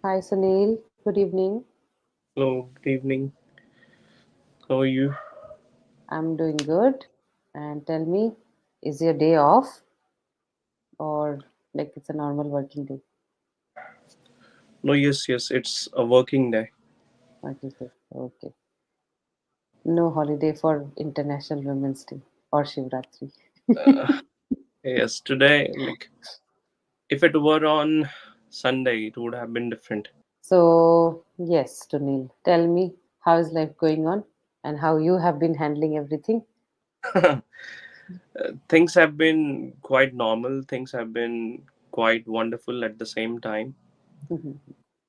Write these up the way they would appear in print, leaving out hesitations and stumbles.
Hi Sunil, good evening. Hello, good evening. How are you? I'm doing good. And tell me, is your day off or like it's a normal working day? No, yes, it's a working day. Working day. Okay. No holiday for International Women's Day or Shivratri. Uh, yes, today, if it were on Sunday, it would have been different. So, yes, Sunil, tell me how is life going on and how you have been handling everything? Things have been quite normal. Things have been quite wonderful at the same time.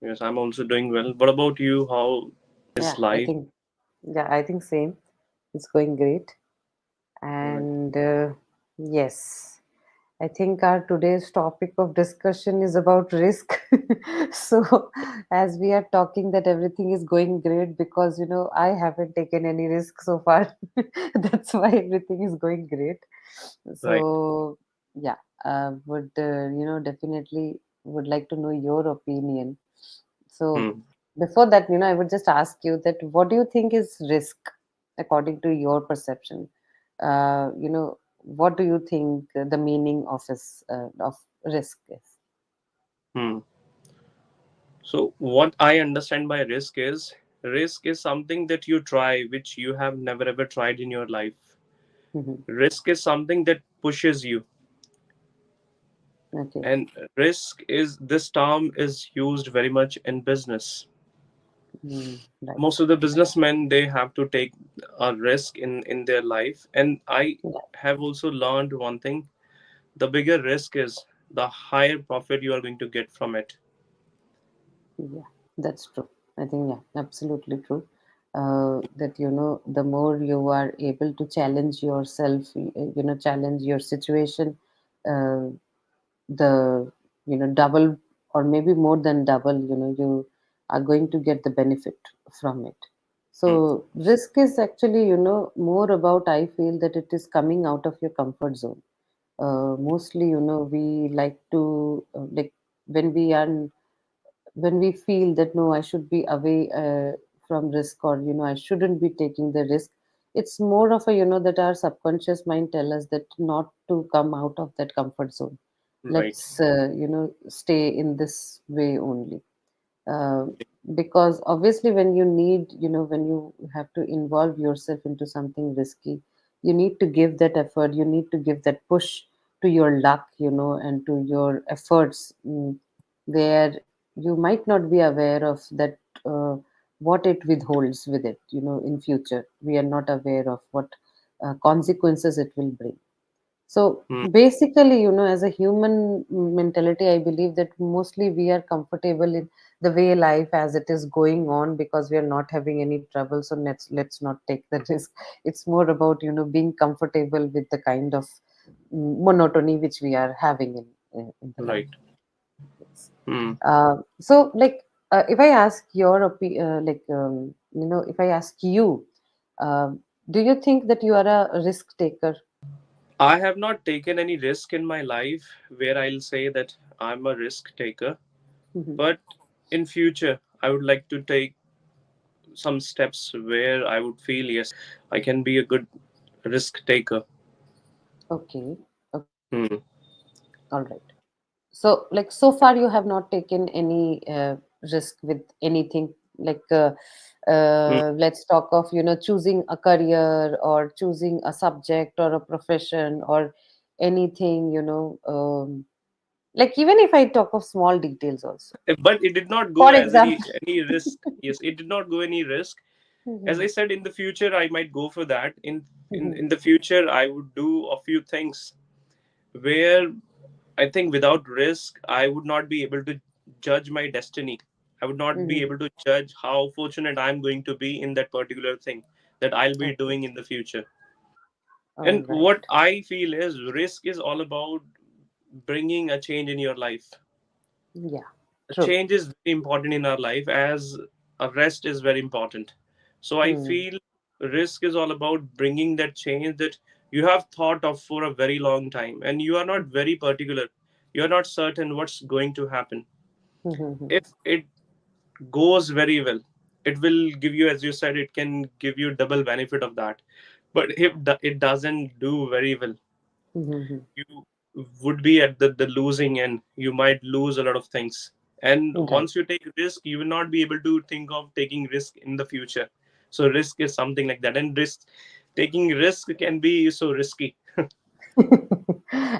Yes, I'm also doing well. What about you? How is Yeah, I life? think I think same. It's going great. Right. And yes, I think our today's topic of discussion is about risk. So, as we are talking that everything is going great because I haven't taken any risk so far. That's why everything is going great. Right. So, yeah, would definitely would like to know your opinion. So, Hmm. before that, I would just ask you that what do you think is risk according to your perception? What do you think the meaning of risk is? Hmm. So, what I understand by risk is something that you try, which you have never ever tried in your life. Mhm. Risk is something that pushes you, Okay. and risk is this term is used very much in business. Most Right. of the businessmen, they have to take a risk in their life, and I Yeah. have also learned one thing: the bigger risk is, the higher profit you are going to get from it. Yeah. That's true. I think yeah, absolutely true. That the more you are able to challenge yourself, challenge your situation, uh, the double or maybe more than double, you are going to get the benefit from it. Hmm. So risk is actually more about, I feel that it is coming out of your comfort zone. Mostly we like to like when we are when we feel that no, I should be away from risk, or I shouldn't be taking the risk. It's more of a that our subconscious mind tell us that not to come out of that comfort zone. Right. Let's stay in this way only. uh, because obviously when you need when you have to involve yourself into something risky, you need to give that effort, you need to give that push to your luck, and to your efforts, where you might not be aware of that, what it withholds with it, in future we are not aware of what consequences it will bring. So Hmm. basically, as a human mentality, I believe that mostly we are comfortable in the way life as it is going on because we are not having any trouble. So let's not take the risk. It's more about being comfortable with the kind of monotony which we are having in the life. Right. Yes. Hmm. So if I ask your if I ask you, do you think that you are a risk taker? I have not taken any risk in my life where I'll say that I'm a risk taker, but in future I would like to take some steps where I would feel, yes, I can be a good risk taker. Okay. Okay. Hmm. All right. So, like, so far you have not taken any risk with anything. Like, Hmm. let's talk of choosing a career or choosing a subject or a profession or anything. Like even if I talk of small details also. But it did not go For as example. any risk. Yes, it did not go any risk. As I Mhm, said, in the future I might go for that. In in mhm, in the future I would do a few things where I think without risk I would not be able to judge my destiny. I would not be mhm. able to judge how fortunate I'm going to be in that particular thing that I'll be Okay. doing in the future. All And right. what I feel is risk is all about bringing a change in your life. Yeah. A True. change is very important in our life as a rest is very important. So I Hmm. feel risk is all about bringing that change that you have thought of for a very long time and you are not very particular. You are not certain what's going to happen. Mhm, If it goes very well, it will give you, as you said, it can give you double benefit of that. But if it doesn't do very well, Mm-hmm. you would be at the losing end. You might lose a lot of things. And Right. once you take risk, you will not be able to think of taking risk in the future. So risk is something like that. And taking risk can be so risky.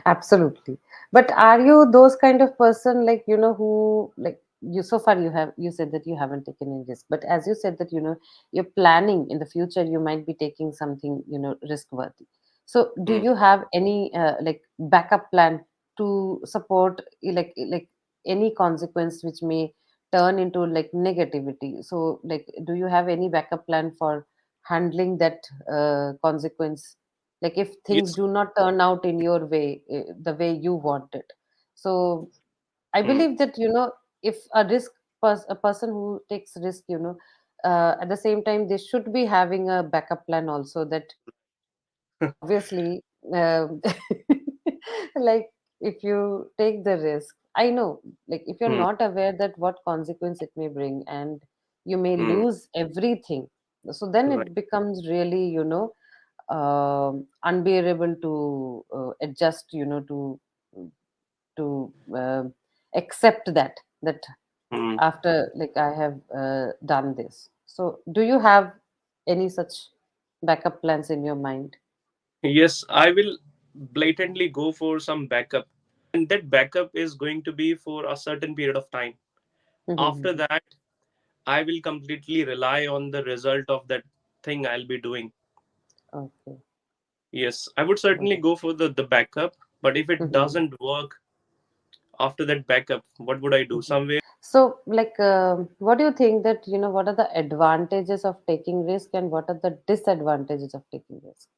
Absolutely. But are you those kind of person, like, who, like, you, so far you said that you haven't taken any risk, but as you said that, you're planning in the future, you might be taking something, risk worthy. So do Hmm. you have any like backup plan to support, like any consequence which may turn into like negativity? So like, do you have any backup plan for handling that consequence, like if things Yes. do not turn out in your way, the way you want it? So I Hmm. believe that, if a person who takes risk, at the same time they should be having a backup plan also, that obviously, like, if you take the risk, I know, like, if you're Hmm. not aware that what consequence it may bring, and you may Hmm. lose everything, so then Right. it becomes really, unbearable to adjust, to accept that Hmm. after, like, I have done this. So do you have any such backup plans in your mind? Yes, I will blatantly go for some backup. And that backup is going to be for a certain period of time. After that, I will completely rely on the result of that thing I'll be doing. Okay. Yes, I would certainly Okay. go for the backup, but if it Mhm. doesn't work after that backup, what would I do? Mhm. Somewhere. So, like, what do you think that, what are the advantages of taking risk and what are the disadvantages of taking risk?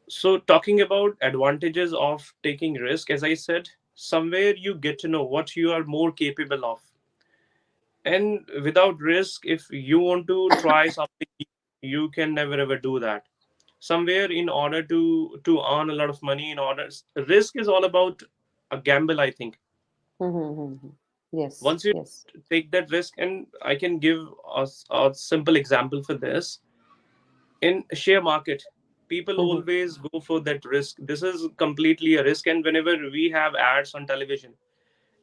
So, talking about advantages of taking risk, as I said, somewhere you get to know what you are more capable of. And without risk, if you want to try something, you can never ever do that. Somewhere, in order to earn a lot of money, in order, risk is all about a gamble, I think. Mm-hmm. Yes, Once you yes. take that risk, and I can give a simple example for this. In share market, people Mm-hmm. always go for that risk. This is completely a risk, and whenever we have ads on television,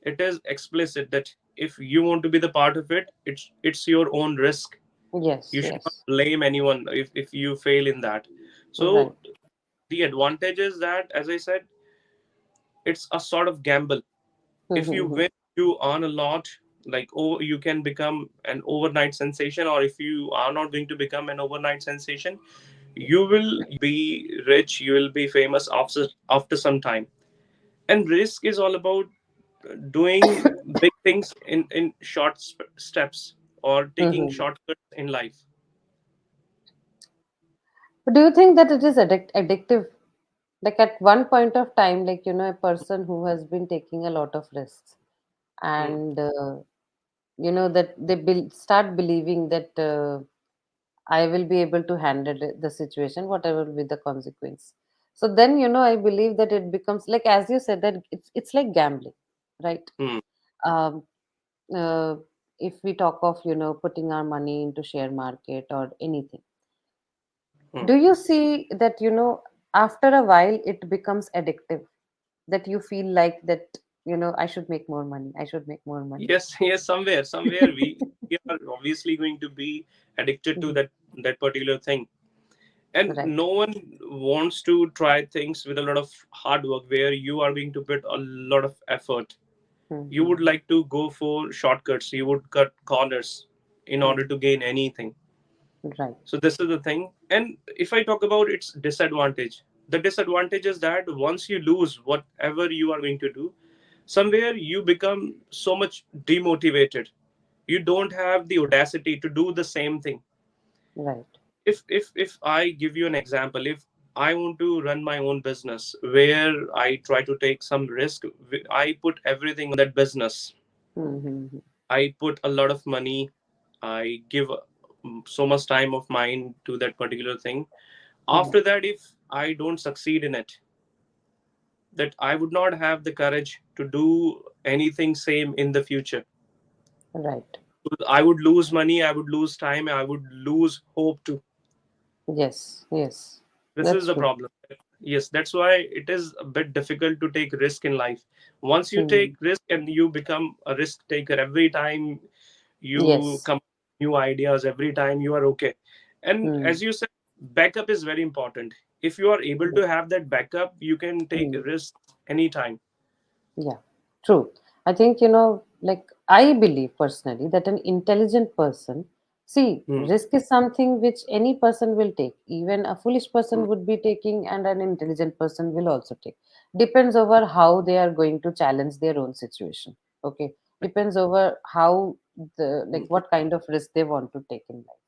it is explicit that if you want to be the part of it, it's your own risk. Yes, You should not yes. blame anyone if you fail in that. Right. So the advantage is that, as I said, it's a sort of gamble. If you Mm-hmm. win, you earn a lot. Like, oh, you can become an overnight sensation, or if you are not going to become an overnight sensation, you will be rich, you will be famous after some time. And risk is all about doing big things in short steps, or taking Mm-hmm. shortcuts in life. But do you think that it is addictive? Like at one point of time, like, a person who has been taking a lot of risks, Hmm. and that they start believing that I will be able to handle the situation, whatever will be the consequence. So then, I believe that it becomes like, as you said, that it's like gambling, right? Hmm. Um, uh, if we talk of, putting our money into share market or anything, Hmm. do you see that, after a while it becomes addictive, that you feel like that, I should make more money, I should make more money. Yes. Yes, somewhere we are obviously going to be addicted to Mhm. that particular thing. And Right. no one wants to try things with a lot of hard work, where you are going to put a lot of effort. You Hmm. would like to go for shortcuts, you would cut corners in order to gain anything. Right. So this is the thing. And if I talk about its disadvantage, the disadvantage is that once you lose whatever you are going to do, somewhere you become so much demotivated. You don't have the audacity to do the same thing. Right. If I give you an example, if I want to run my own business where I try to take some risk, I put everything on that business. Hmm. I put a lot of money. I give so much time of mine to that particular thing. Hmm. After that, if I don't succeed in it, that I would not have the courage to do anything same in the future. Right. I would lose money, I would lose time, I would lose hope too. Yes, yes, This is that's the true. problem. Yes, that's why it is a bit difficult to take risk in life. Once you Hmm. take risk and you become a risk taker, every time you Yes. come up with new ideas, every time you are okay. And Hmm. as you said, backup is very important. If you are able to have that backup, you can take Hmm. risks anytime. Yeah, true. I think, like I believe personally that an intelligent person, see, Hmm. risk is something which any person will take. Even a foolish Hmm. person would be taking, and an intelligent person will also take. Depends over how they are going to challenge their own situation. Okay. Depends over how like Hmm. what kind of risk they want to take in life.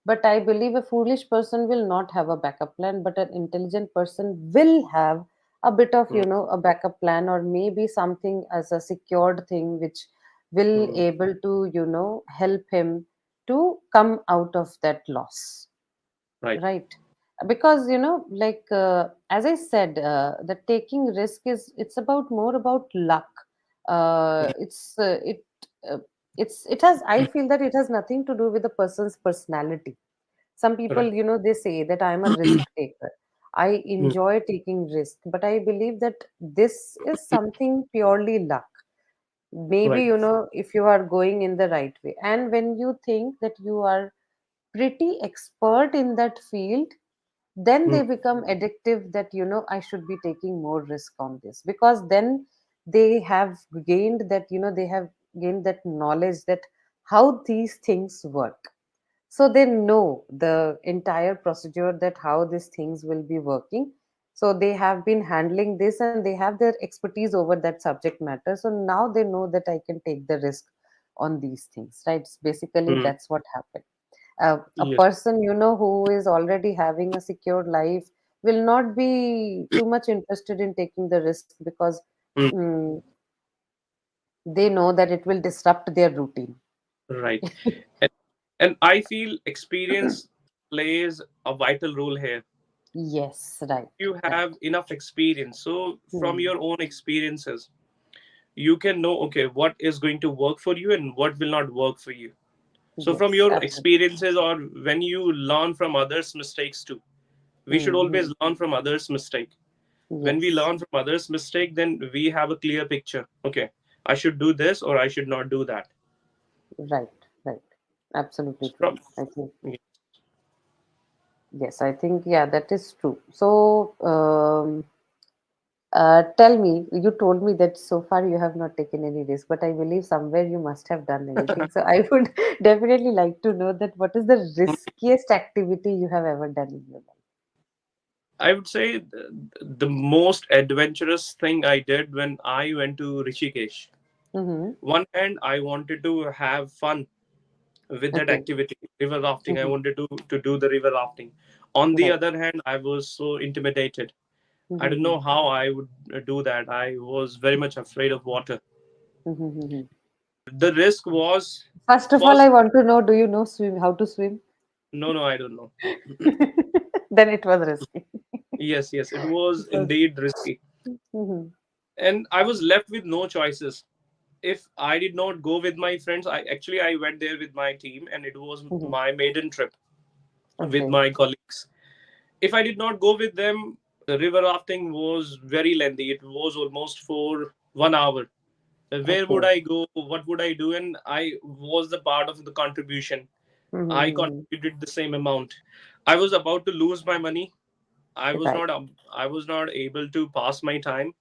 But I believe a foolish person will not have a backup plan, but an intelligent person will have a bit of, Hmm. a backup plan, or maybe something as a secured thing which will Hmm. able to, help him to come out of that loss. Right. Right. Because, like, as I said, the taking risk it's about more about luck. Yeah. Uh, it has, I feel that it has nothing to do with the person's personality. Some people, Right. they say that I'm a risk taker. I Hmm. enjoy taking risk, but I believe that this is something purely luck. Maybe, Right. if you are going in the right way, and when you think that you are pretty expert in that field, then Hmm. they become addictive, that I should be taking more risk on this, because then they have gained that, they have gained that knowledge, that how these things work. So they know the entire procedure, that how these things will be working. So they have been handling this, and they have their expertise over that subject matter, so now they know that I can take the risk on these things, right? Basically Hmm. that's what happened. A Yes. person, who is already having a secured life, will not be too much interested in taking the risk, because Hmm. mm, they know that it will disrupt their routine. Right. And, and I feel experience plays a vital role here. Yes, right, You right. have enough experience. So from Hmm. your own experiences, you can know, okay, what is going to work for you and what will not work for you. So from Yes, your absolutely. experiences, or when you learn from others' mistakes too, we should Hmm. always learn from others' mistake. When we Yes, learn from others' mistake, then we have a clear picture. Okay, I should do this or I should not do that. right, right. Absolutely So true. I think, yeah, yes, I think, yeah, that is true. So, tell me, you told me that so far you have not taken any risk, but I believe somewhere you must have done anything. So I would definitely like to know that what is the riskiest activity you have ever done in your I would say the most adventurous thing I did when I went to Rishikesh. life? Mm-hmm. One hand, I wanted to have fun with that Okay. activity, river rafting. I Mm-hmm. wanted to do the river rafting. On the Right. other hand, I was so intimidated. I don't Mm-hmm. know how I would do that. I was very much afraid of water. Mm-hmm. The risk was First of all, I first. want to know, do you know swim? How to swim? No, no, I don't know. Then it was risky. Yes, yes, it was Because, indeed risky, mm-hmm. and I was left with no choices. If I did not go with my friends, I went there with my team, and it was Mm-hmm. my maiden trip with Okay. my colleagues. If I did not go with them, the river rafting was very lengthy. It was almost for 1 hour. Where would Okay. I go? What would I do? And I was the part of the contribution. I Mm-hmm. contributed the same amount. I was about to lose my money. I was Right. not. I was not able to pass my time.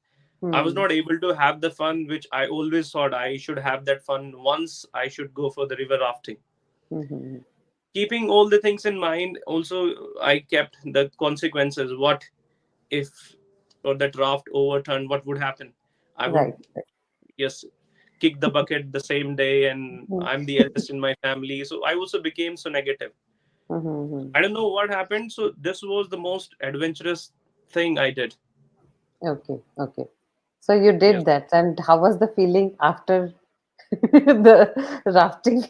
I was Mm-hmm. not able to have the fun which I always thought I should have that fun once I should go for the river rafting. Mm-hmm. Keeping all the things in mind, also I kept the consequences. What if or that raft overturned? What would happen? I would, Right. Right. yes, kick the bucket the same day, and I'm the eldest in my family, so I also became so negative. Mm-hmm. I don't know what happened. So this was the most adventurous thing I did. Okay. Okay. So you Yes. did that, and how was the feeling after the rafting?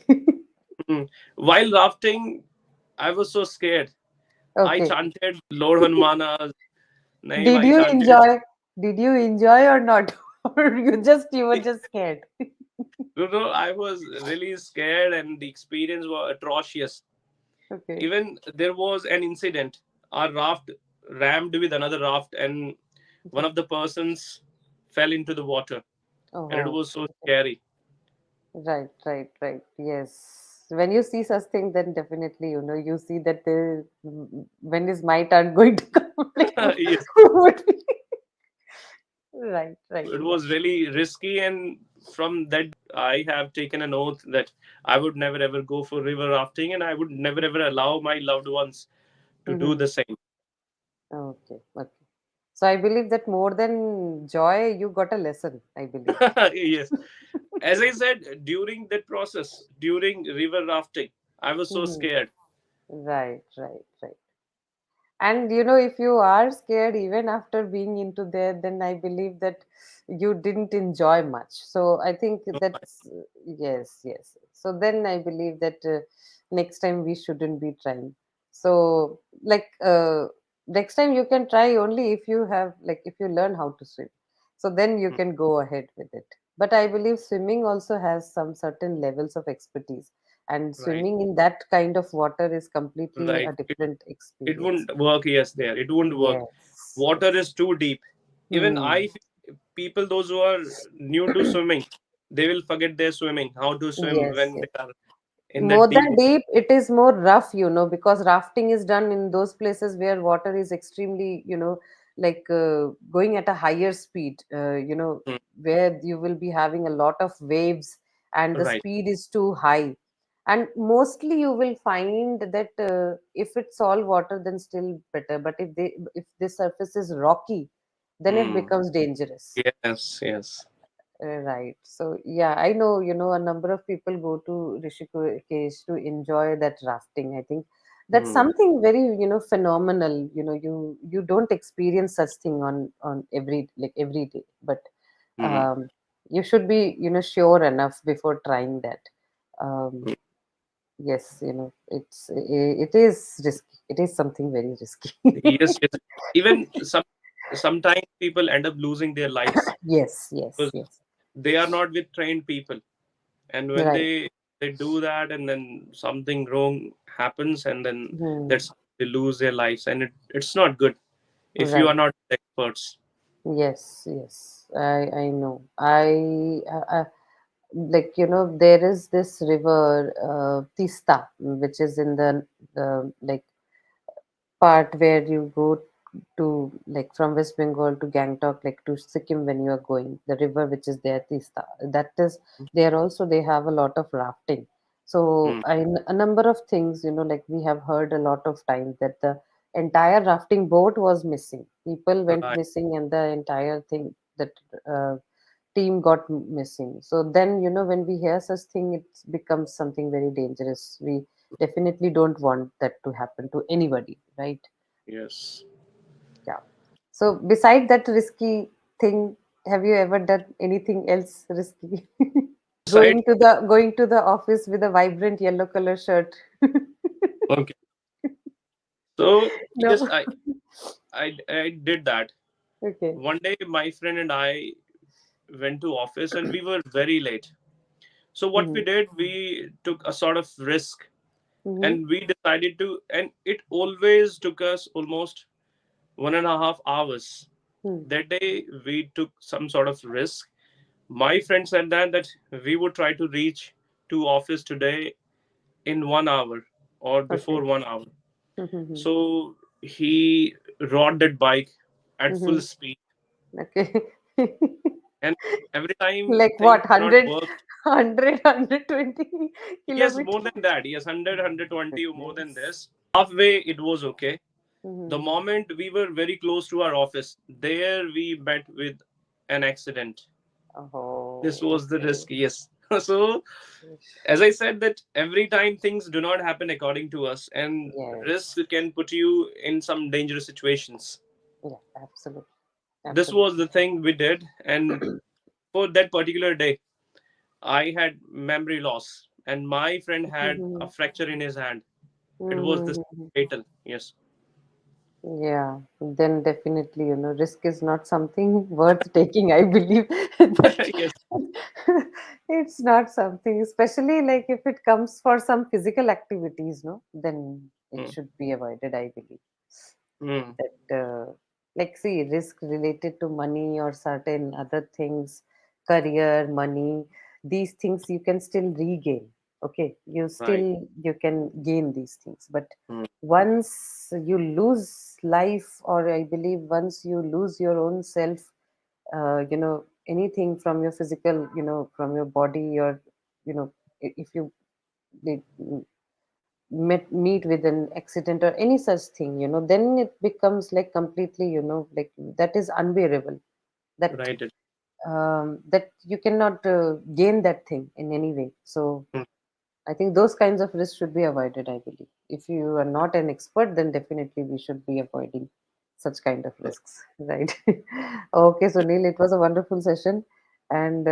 Mhm. While rafting, I was so scared. I Okay. chanted Lord Hanumana's name. Did I you chanted. enjoy? Did you enjoy or not? Or you were just scared? I was really scared, and the experience was atrocious. Okay. Even there was an incident. Our raft rammed with another raft, and one Mhm. of the persons fell into the water, and it Oh, was so okay. scary. Right, right, right. Yes. When you see such thing, then definitely, you see that when is my turn going to come? Like, Yes, who would be? Right, right. it Yeah. was really risky, and from that day, I have taken an oath that I would never ever go for river rafting, and I would never ever allow my loved ones to do Mm-hmm. the same. Okay, okay. So I believe that more than joy, you got a lesson, I believe. Yes, as I said, during that process, during river rafting, I was so Mm-hmm. scared. Right, right, right. And if you are scared even after being into there, then I believe that you didn't enjoy much. So I think that's yes, yes. So then I believe that next time we shouldn't be trying. So like next time you can try only if you have like if you learn how to swim. So then you Hmm. can go ahead with it. But I believe swimming also has some certain levels of expertise, and Right, swimming in that kind of water is completely right. a different It experience. wouldn't work. Yes, there it wouldn't work. Yes, Water yes. is too deep. Even Hmm. I feel people, those who are new to swimming, they will forget their swimming, how to swim Yes, when yes. they are in More that deep than water. deep, it is more rough, because rafting is done in those places where water is extremely, like going at a higher speed, Hmm. where you will be having a lot of waves and the Right. speed is too high. And mostly you will find that if it's all water, then still better. But if the surface is rocky, then it Hmm. becomes dangerous. Yes, yes. Right. So yeah, I know, a number of people go to Rishikesh to enjoy that rafting. I think that's Hmm. something very, phenomenal. You don't experience such thing on every day, but Hmm. um, you should be, sure enough before trying that. Um, yes, it is risky. It is something very risky. Yes, yes. Even sometimes people end up losing their lives Yes, yes, because yes. they are not with trained people, and when Right. they do that, and then something wrong happens, and then Hmm. that's how they lose their lives, and it's not good if you are Right. not experts. Yes, yes, I know. Like there is this river, Tista, which is in the like part where you go to like from West Bengal to Gangtok, like to Sikkim when you are going. The river which is there, Tista, that is there also. They have a lot of rafting. So Hmm. a number of things, like we have heard a lot of times that the entire rafting boat was missing. People went Right. missing, and the entire thing that uh, team got missing. So then, when we hear such thing, it becomes something very dangerous. We definitely don't want that to happen to anybody, right? Yes. Yeah. So beside that risky thing, have you ever done anything else risky? Side. Going to the office with a vibrant yellow color shirt. Okay. So yes, No. I did that. Okay. One day, my friend and I went to office, and we were very late. So what we Mm-hmm. did, we took a sort of risk, Mm-hmm. and we decided to, and it always took us almost 1.5 hours. Mm-hmm. That day, we took some sort of risk. My friend said that we would try to reach to office today in 1 hour or before Okay. 1 hour. Mm-hmm. So he rode that bike at full Mm-hmm. speed, Okay. and every time Like things what? did not 100, work. 120 Yes, more kilometers? than that. Yes, 100, 120 or more than Goodness. this. Halfway, it was okay. The Mm-hmm. moment we were very close to our office, there we met with an accident. This Oh, was the okay. risk, yes. So, as I said, that every time things do not happen according to us, and risk Yes. can put you in some dangerous situations. Yeah, absolutely. This Absolutely. was the thing we did, and for that particular day, I had memory loss, and my friend had a Mm-hmm. fracture in his hand. It was this Mm-hmm. fatal. Yes. Yeah, then definitely, risk is not something worth taking. I believe that Yes. it's not something, especially like if it comes for some physical activities, no, then it Mm, should be avoided, I believe. mm, That, like, see, risk related to money or certain other things, career, money, these things you can still regain. Okay, right. you can gain these things, but Mm, once you lose life, or I believe once you lose your own self, anything from your physical, from your body, your, if you did meet with an accident or any such thing, then it becomes like completely, like that is unbearable. That right. that you cannot gain that thing in any way. So Mm, I think those kinds of risks should be avoided, I believe. If you are not an expert, then definitely we should be avoiding such kind of right. risks, right? Okay, so Neil, it was a wonderful session, and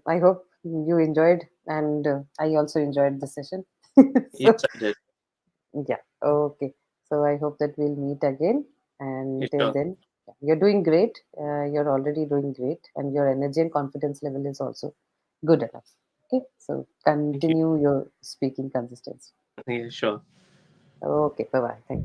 I hope you enjoyed, and I also enjoyed the session. Yes, So, I did. yeah, okay. So I hope that we'll meet again, and Yes, till sure. then, yeah, you're doing great. You're already doing great, and your energy and confidence level is also good enough. Okay, so Thank you. continue your speaking consistency. Yes, sure. Okay, bye bye. Thank you.